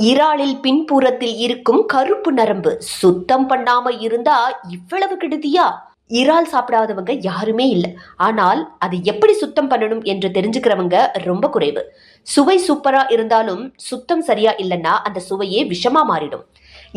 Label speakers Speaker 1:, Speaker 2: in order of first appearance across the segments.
Speaker 1: இறாலில் பின்புறத்தில் இருக்கும் கருப்பு நரம்பு சுத்தம் பண்ணாம இருந்தா இவ்வளவு கெடுதியா? இறால் சாப்பிடாதவங்க யாருமே இல்லை. ஆனால் அதை எப்படி சுத்தம் பண்ணணும் என்று தெரிஞ்சுக்கிறவங்க ரொம்ப குறைவு. சுவை சூப்பரா இருந்தாலும் சுத்தம் சரியா இல்லைன்னா அந்த சுவையே விஷமா மாறிடும்.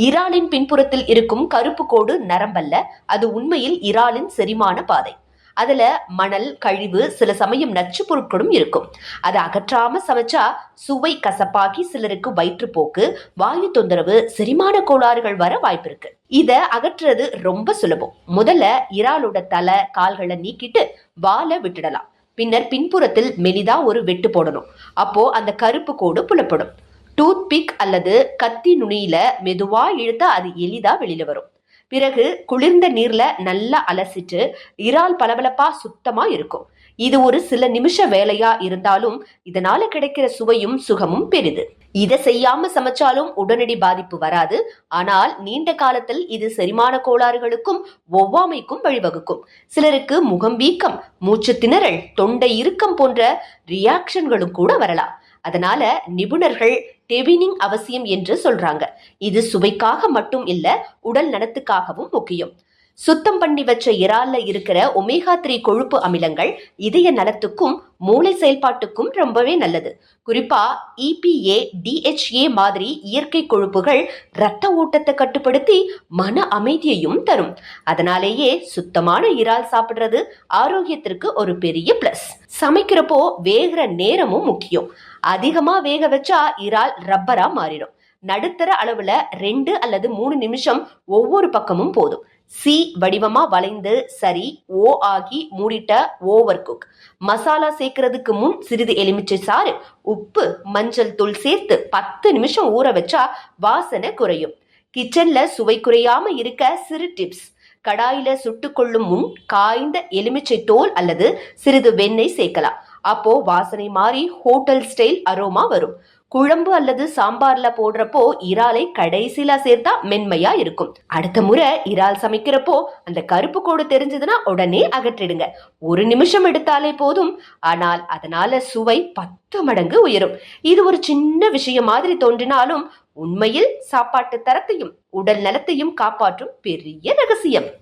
Speaker 1: இறாலின் பின்புறத்தில் இருக்கும் கருப்பு கோடு நரம்பல்ல, அது உண்மையில் இறாலின் செரிமான பாதை. அதுல மணல், கழிவு, சில சமயம் நச்சு பொருட்களும் இருக்கும். அதை அகற்றாம சமைச்சா சுவை கசப்பாகி சிலருக்கு வயிற்றுப்போக்கு, வாயு தொந்தரவு, செரிமான கோளாறுகள் வர வாய்ப்பு இருக்கு. இத அகற்றுறது ரொம்ப சுலபம். முதல்ல இறாலோட தலை, கால்களை நீக்கிட்டு வாலை விட்டுடலாம். பின்னர் பின்புறத்தில் மெலிதா ஒரு வெட்டு போடணும். அப்போ அந்த கருப்பு கோடு புலப்படும். டூத் பிக் அல்லது கத்தி நுனியில மெதுவா இழுத்தா அது எளிதா வெளியில வரும். பிறகு குளிர்ந்த நீர்ல நல்லா அலசிட்டு இறால் பளபளப்பா சுத்தமா இருக்கும். இது ஒரு சில நிமிஷ வேலையா இருந்தாலும் இதனால கிடைக்கிற சுவையும் சுகமும் பெரிது. இதை செய்யாம சமைச்சாலும் உடனடி பாதிப்பு வராது. ஆனால் நீண்ட காலத்தில் இது செரிமான கோளாறுகளுக்கும் ஒவ்வாமைக்கும் வழிவகுக்கும். சிலருக்கு முகம் வீக்கம், மூச்சு திணறல், தொண்டை இறுக்கம் போன்ற ரியாக்ஷன்களும் கூட வரலாம். அதனால நிபுணர்கள் டெவினிங் அவசியம் என்று சொல்றாங்க. இது சுவைக்காக மட்டும் இல்ல, உடல் நலத்துக்காகவும் முக்கியம். சுத்தம் பண்ணி வச்ச இறால்ல இருக்கிற ஒமேகா 3 கொழுப்பு அமிலங்கள் இதய நலத்துக்கும் மூளை செயல்பாட்டுக்கும் ரொம்பவே நல்லது. குறிப்பா EPA, DHA மாதிரி இயற்கை கொழுப்புகள் இரத்த ஓட்டத்தை கட்டுப்படுத்தி மன அமைதியையும் தரும். அதனாலேயே சுத்தமான இறால் சாப்பிடுறது ஆரோக்கியத்திற்கு ஒரு பெரிய பிளஸ். சமைக்கிறப்போ வேகிற நேரமும் முக்கியம். அதிகமா வேக வச்சா இறால் ரப்பரா மாறிடும். நடுத்தர அளவுல 2 அல்லது 3 நிமிஷம் ஒவ்வொரு பக்கமும் போதும். சி வடிவமா வளைந்து சரி ஓ ஆகி மூடிட்ட ஓவர் குக். மசாலா சேர்க்கறதுக்கு முன் சிறிது எலுமிச்சை சாறு, உப்பு, மஞ்சள் தூள் சேர்த்து 10 நிமிஷம் ஊற வச்சா வாசனை குறையும். கிச்சன்ல சுவை குறையாம இருக்க சிறு டிப்ஸ்: கடாயில சுட்டுக்கொள்ளும் முன் காய்ந்த எலுமிச்சை தோல் அல்லது சிறிது வெண்ணெய் சேர்க்கலாம். அப்போ வாசனை மாறி ஹோட்டல் ஸ்டைல் அரோமா வரும். குழம்பு அல்லது சாம்பார்ல போடுறப்போ இறாலை கடைசியில சேர்த்தா மென்மையா இருக்கும். அடுத்த முறை இறால் சமைக்கிறப்போ அந்த கருப்பு கோடு தெரிஞ்சதுன்னா உடனே அகற்றிடுங்க. 1 நிமிஷம் எடுத்தாலே போதும். ஆனால் அதனால சுவை 10 மடங்கு உயரும். இது ஒரு சின்ன விஷயம் மாதிரி தோன்றினாலும் உண்மையில் சாப்பாட்டு தரத்தையும் உடல் நலத்தையும் காப்பாற்றும் பெரிய ரகசியம்.